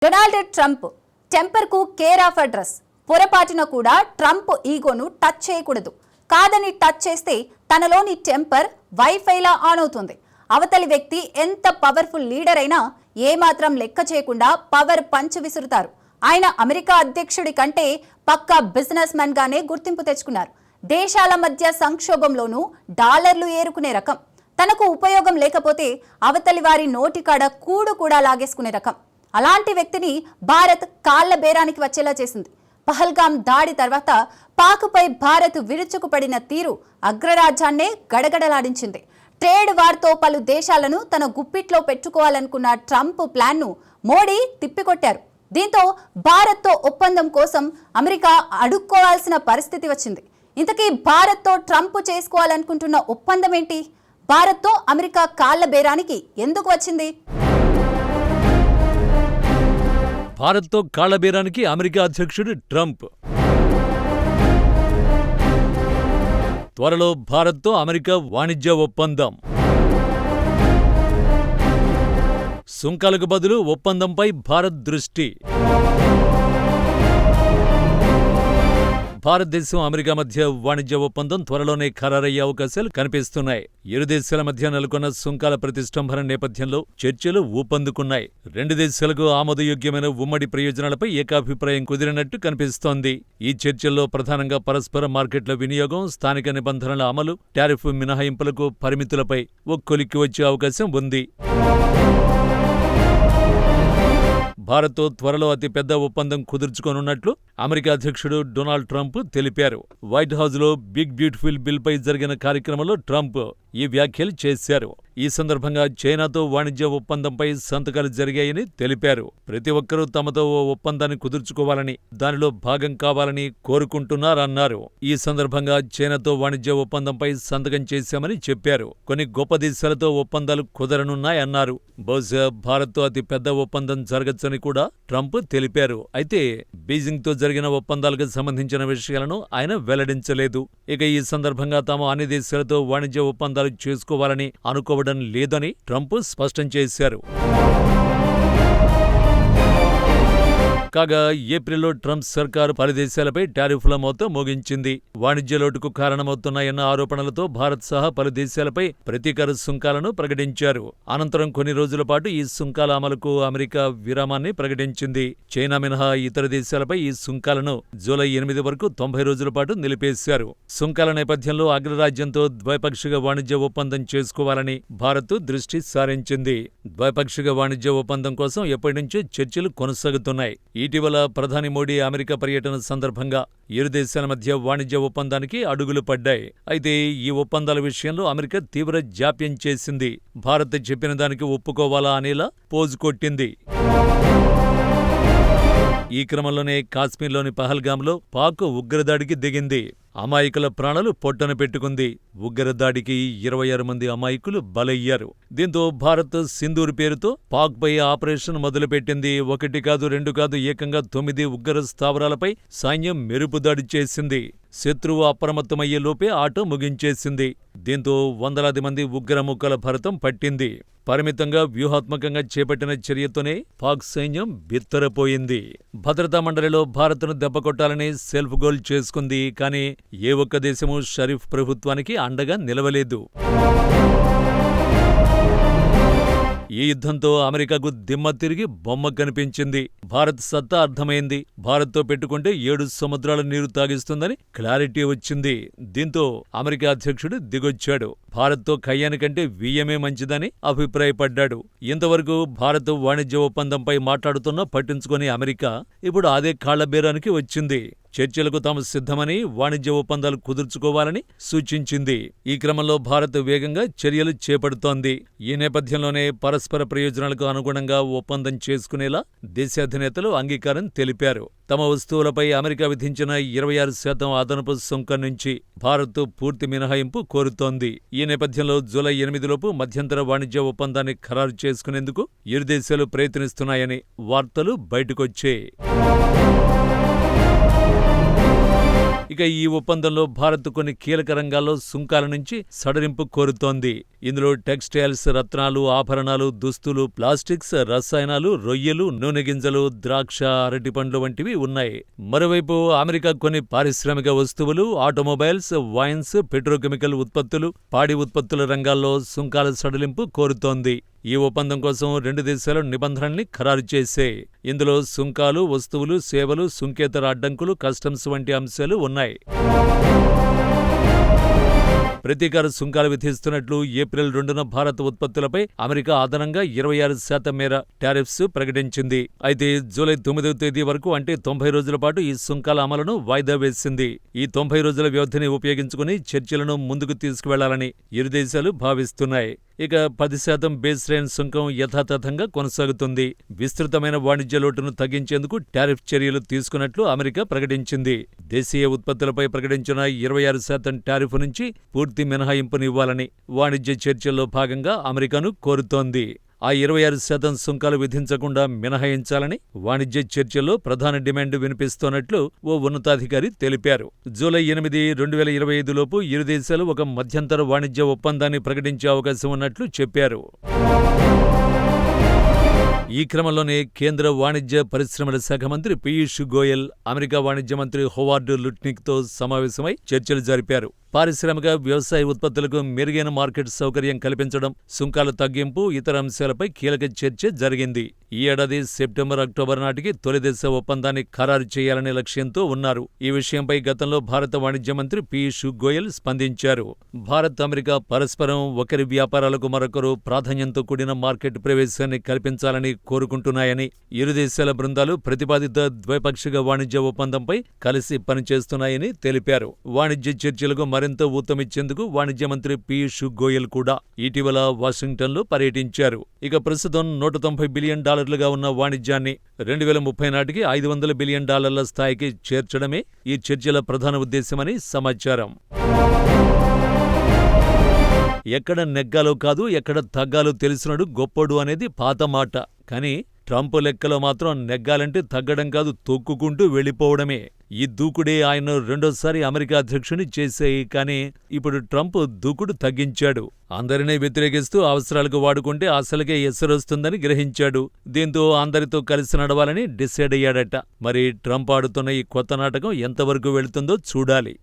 Donald Trump టెంపర్కు care of address. పొరపాటున కూడా ట్రంప్ ఈగోను టచ్ చేయకూడదు. కాదని టచ్ చేస్తే తనలోని టెంపర్ వైఫైలా ఆన్ అవుతుంది. అవతలి వ్యక్తి ఎంత పవర్ఫుల్ లీడర్ అయినా ఏమాత్రం లెక్క చేయకుండా పవర్ పంచ్ విసురుతారు. ఆయన అమెరికా అధ్యక్షుడి కంటే పక్కా బిజినెస్ మ్యాన్ గానే గుర్తింపు తెచ్చుకున్నారు. దేశాల మధ్య సంక్షోభంలోనూ డాలర్లు ఏరుకునే రకం. తనకు ఉపయోగం లేకపోతే అవతలి వారి నోటికాడ కూడు కూడా లాగేసుకునే రకం. అలాంటి వ్యక్తిని భారత్ కాళ్ల బేరానికి వచ్చేలా చేసింది. పహల్గాం దాడి తర్వాత పాక్పై భారత్ విరుచుకుపడిన తీరు అగ్రరాజ్యాన్నే గడగడలాడించింది. ట్రేడ్ వార్తో పలు దేశాలను తన గుప్పిట్లో పెట్టుకోవాలనుకున్న ట్రంప్ ప్లాన్ను మోడీ తిప్పికొట్టారు. దీంతో భారత్తో ఒప్పందం కోసం అమెరికా అడుక్కోవాల్సిన పరిస్థితి వచ్చింది. ఇంతకీ భారత్తో ట్రంప్ చేసుకోవాలనుకుంటున్న ఒప్పందం ఏంటి? భారత్తో అమెరికా కాళ్ల బేరానికి ఎందుకు వచ్చింది? భారత్తో కాళ్లబేరానికి అమెరికా అధ్యక్షుడు ట్రంప్. త్వరలో భారత్తో అమెరికా వాణిజ్య ఒప్పందం. సుంకాలకు బదులు ఒప్పందంపై భారత్ దృష్టి. భారతదేశం అమెరికా మధ్య వాణిజ్య ఒప్పందం త్వరలోనే ఖరారయ్యే అవకాశాలు కనిపిస్తున్నాయి. ఇరు దేశాల మధ్య నెలకొన్న సుంకాల ప్రతిష్టంభన నేపథ్యంలో చర్చలు ఊపందుకున్నాయి. రెండు దేశాలకు ఆమోదయోగ్యమైన ఉమ్మడి ప్రయోజనాలపై ఏకాభిప్రాయం కుదిరినట్టు కనిపిస్తోంది. ఈ చర్చల్లో ప్రధానంగా పరస్పర మార్కెట్ల వినియోగం, స్థానిక నిబంధనల అమలు, టారిఫ్ మినహాయింపులకు పరిమితులపై ఓ కొలిక్కి వచ్చే అవకాశం ఉంది. భారత్తో త్వరలో అతిపెద్ద ఒప్పందం కుదుర్చుకోనున్నట్లు అమెరికా అధ్యక్షుడు డొనాల్డ్ ట్రంప్ తెలిపారు. వైట్ హౌస్లో బిగ్ బ్యూటిఫుల్ బిల్పై జరిగిన కార్యక్రమంలో ట్రంప్ ఈ వ్యాఖ్యలు చేశారు. ఈ సందర్భంగా చైనాతో వాణిజ్య ఒప్పందంపై సంతకాలు జరిగాయని తెలిపారు. ప్రతి ఒక్కరూ తమతో ఓ ఒప్పందాన్ని కుదుర్చుకోవాలని, దానిలో భాగం కావాలని కోరుకుంటున్నారన్నారు. ఈ సందర్భంగా చైనాతో వాణిజ్య ఒప్పందంపై సంతకం చేశామని చెప్పారు. కొన్ని గొప్ప దేశాలతో ఒప్పందాలు కుదరనున్నాయన్నారు. బహుశా భారత్తో అతి పెద్ద ఒప్పందం జరగచ్చని కూడా ట్రంప్ తెలిపారు. అయితే బీజింగ్తో జరిగిన ఒప్పందాలకు సంబంధించిన విషయాలను ఆయన వెల్లడించలేదు. ఇక ఈ సందర్భంగా తాము అన్ని దేశాలతో వాణిజ్య ఒప్పందాలు చేసుకోవాలని అనుకోవడం లేదని ట్రంప్ స్పష్టం చేశారు. కాగా ఏప్రిల్లో ట్రంప్ సర్కారు పలు దేశాలపై టారిఫ్ల మోత మోగించింది. వాణిజ్య లోటుకు కారణమవుతున్నాయన్న ఆరోపణలతో భారత్ సహా పలు దేశాలపై ప్రతీకార సుంకాలను ప్రకటించారు. అనంతరం కొన్ని రోజుల పాటు ఈ సుంకాల అమలుకు అమెరికా విరామాన్ని ప్రకటించింది. చైనా మినహా ఇతర దేశాలపై ఈ సుంకాలను జూలై 8 వరకు 90 రోజుల పాటు నిలిపేశారు. సుంకాల నేపథ్యంలో అగ్రరాజ్యంతో ద్వైపాక్షిక వాణిజ్య ఒప్పందం చేసుకోవాలని భారత్ దృష్టి సారించింది. ద్వైపాక్షిక వాణిజ్య ఒప్పందం కోసం ఎప్పటి నుంచో చర్చలు కొనసాగుతున్నాయి. ఇటీవల ప్రధాని మోడీ అమెరికా పర్యటన సందర్భంగా ఇరు దేశాల మధ్య వాణిజ్య ఒప్పందానికి అడుగులు పడ్డాయి. అయితే ఈ ఒప్పందాల విషయంలో అమెరికా తీవ్ర జాప్యం చేసింది. భారత్ చెప్పిన దానికి ఒప్పుకోవాలా అనేలా పోజు కొట్టింది. ఈ క్రమంలోనే కాశ్మీర్లోని పహల్గాంలో పాక్ ఉగ్రదాడికి దిగింది. అమాయకుల ప్రాణాలు పొట్టన పెట్టుకుంది. ఉగ్రదాడికి 26 మంది అమాయకులు బలయ్యారు. దీంతో భారత్ సింధూర్ పేరుతో పాక్పై ఆపరేషన్ మొదలుపెట్టింది. 1 కాదు 2 కాదు ఏకంగా 9 ఉగ్ర స్థావరాలపై సైన్యం మెరుపుదాడి చేసింది. శత్రువు అప్రమత్తమయ్యే లోపే ఆట ముగించేసింది. దీంతో వందలాది మంది ఉగ్రముక్కల భరతం పట్టింది. పరిమితంగా వ్యూహాత్మకంగా చేపట్టిన చర్యతోనే పాక్ సైన్యం బిత్తరపోయింది. భద్రతా మండలిలో భారత్ను దెబ్బకొట్టాలని సెల్ఫ్ గోల్ చేసుకుంది. కానీ ఏ ఒక్క దేశమూ షరీఫ్ ప్రభుత్వానికి అండగా నిలవలేదు. ఈ యుద్ధంతో అమెరికాకు దిమ్మ తిరిగి బొమ్మ కనిపించింది. భారత్ సత్తా అర్థమైంది. భారత్తో పెట్టుకుంటే 7 సముద్రాల నీరు తాగిస్తుందని క్లారిటీ వచ్చింది. దీంతో అమెరికా అధ్యక్షుడు దిగొచ్చాడు. భారత్తో కయ్యానికంటే వియ్యమే మంచిదని అభిప్రాయపడ్డాడు. ఇంతవరకు భారత్ వాణిజ్య ఒప్పందంపై మాట్లాడుతున్నా పట్టించుకుని అమెరికా ఇప్పుడు అదే కాళ్లబేరానికి వచ్చింది. చర్చలకు తాము సిద్ధమని, వాణిజ్య ఒప్పందాలు కుదుర్చుకోవాలని సూచించింది. ఈ క్రమంలో భారత్ వేగంగా చర్యలు చేపడుతోంది. ఈ నేపథ్యంలోనే పరస్పర ప్రయోజనాలకు అనుగుణంగా ఒప్పందం చేసుకునేలా దేశాధినేతలు అంగీకారం తెలిపారు. తమ వస్తువులపై అమెరికా విధించిన 26% అదనపు సుంకం నుంచి భారత్ పూర్తి మినహాయింపు కోరుతోంది. ఈ నేపథ్యంలో జూలై 8లోపు మధ్యంతర వాణిజ్య ఒప్పందాన్ని ఖరారు చేసుకునేందుకు ఇరు దేశాలు ప్రయత్నిస్తున్నాయని వార్తలు బయటకొచ్చాయి. ఇక ఈ ఒప్పందంలో భారత్ కొన్ని కీలక రంగాల్లో సుంకాల నుంచి సడలింపు కోరుతోంది. ఇందులో టెక్స్టైల్స్, రత్నాలు, ఆభరణాలు, దుస్తులు, ప్లాస్టిక్స్, రసాయనాలు, రొయ్యలు, నూనె గింజలు, ద్రాక్ష, అరటిపండ్లు వంటివి ఉన్నాయి. మరోవైపు అమెరికా కొన్ని పారిశ్రామిక వస్తువులు, ఆటోమొబైల్స్, వైన్స్, పెట్రోకెమికల్ ఉత్పత్తులు, పాడి ఉత్పత్తుల రంగాల్లో సుంకాల సడలింపు కోరుతోంది. ఈ ఒప్పందం కోసం రెండు దేశాలు నిబంధనల్ని ఖరారు చేశాయి. ఇందులో సుంకాలు, వస్తువులు, సేవలు, సుంకేతర అడ్డంకులు, కస్టమ్స్ వంటి అంశాలు ఉన్నాయి. ప్రతీకార సుంకాలు విధిస్తున్నట్లు ఏప్రిల్ 2న భారత ఉత్పత్తులపై అమెరికా అదనంగా 26% మేర టారిఫ్స్ ప్రకటించింది. అయితే జూలై 9వ తేదీ వరకు అంటే 90 రోజుల పాటు ఈ సుంకాల అమలును వాయిదా వేసింది. ఈ 90 రోజుల వ్యవధిని ఉపయోగించుకుని చర్చలను ముందుకు తీసుకువెళ్లాలని ఇరు దేశాలు భావిస్తున్నాయి. ఇక 10% బేస్ లైన్ సుంకం యథాతథంగా కొనసాగుతుంది. విస్తృతమైన వాణిజ్య లోటును తగ్గించేందుకు టారిఫ్ చర్యలు తీసుకున్నట్లు అమెరికా ప్రకటించింది. దేశీయ ఉత్పత్తులపై ప్రకటించిన 26% టారిఫ్ నుంచి పూర్తి మినహాయింపునివ్వాలని వాణిజ్య చర్చల్లో భాగంగా అమెరికాను కోరుతోంది. ఆ 26% సుంకాలు విధించకుండా మినహాయించాలని వాణిజ్య చర్చల్లో ప్రధాన డిమాండ్ వినిపిస్తోన్నట్లు ఓ ఉన్నతాధికారి తెలిపారు. జూలై 8, 2025 లోపు ఇరు దేశాలు ఒక మధ్యంతర వాణిజ్య ఒప్పందాన్ని ప్రకటించే అవకాశం ఉన్నట్లు చెప్పారు. ఈ క్రమంలోనే కేంద్ర వాణిజ్య పరిశ్రమల శాఖ మంత్రి పీయూష్ గోయల్ అమెరికా వాణిజ్య మంత్రి హోవార్డ్ లుట్నిక్తో సమావేశమై చర్చలు జరిపారు. పారిశ్రామిక, వ్యవసాయ ఉత్పత్తులకు మెరుగైన మార్కెట్ సౌకర్యం కల్పించడం, సుంకాల తగ్గింపు, ఇతర అంశాలపై కీలక చర్చ జరిగింది. ఈ ఏడాది సెప్టెంబర్, అక్టోబర్ నాటికి తొలిదశ ఒప్పందాన్ని ఖరారు చేయాలనే లక్ష్యంతో ఉన్నారు. ఈ విషయంపై గతంలో భారత వాణిజ్య మంత్రి పీయూష్ గోయల్ స్పందించారు. భారత్, అమెరికా పరస్పరం ఒకరి వ్యాపారాలకు మరొకరు ప్రాధాన్యంతో కూడిన మార్కెట్ ప్రవేశాన్ని కల్పించాలని కోరుకుంటున్నాయని, ఇరు దేశాల బృందాలు ప్రతిపాదిత ద్వైపాక్షిక వాణిజ్య ఒప్పందంపై కలిసి పనిచేస్తున్నాయని తెలిపారు. వాణిజ్య చర్చలకు మరింత ఊతమిచ్చేందుకు వాణిజ్య మంత్రి పీయూష్ గోయల్ కూడా ఇటీవల వాషింగ్టన్లో పర్యటించారు. ఇక ప్రస్తుతం $190 బిలియన్ ఉన్న వాణిజ్యాన్ని 2030 నాటికి $500 బిలియన్ స్థాయికి చేర్చడమే ఈ చర్చల ప్రధాన ఉద్దేశమని సమాచారం. ఎక్కడ నెగ్గాలో కాదు, ఎక్కడ తగ్గాలో తెలిసినడు గొప్పోడు అనేది పాత మాట. కానీ ట్రంప్ లెక్కలో మాత్రం నెగ్గాలంటే తగ్గడం కాదు, తొక్కుకుంటూ వెళ్ళిపోవడమే. ఈ దూకుడే ఆయన రెండోసారి అమెరికా అధ్యక్షుని చేశాయి. కానీ ఇప్పుడు ట్రంప్ దూకుడు తగ్గించాడు. అందరినీ వ్యతిరేకిస్తూ అవసరాలకు వాడుకుంటే అసలుకే ఎసరొస్తుందని గ్రహించాడు. దీంతో అందరితో కలిసి నడవాలని డిసైడ్ అయ్యాడట. మరి ట్రంప్ ఆడుతున్న ఈ కొత్త నాటకం ఎంతవరకు వెళుతుందో చూడాలి.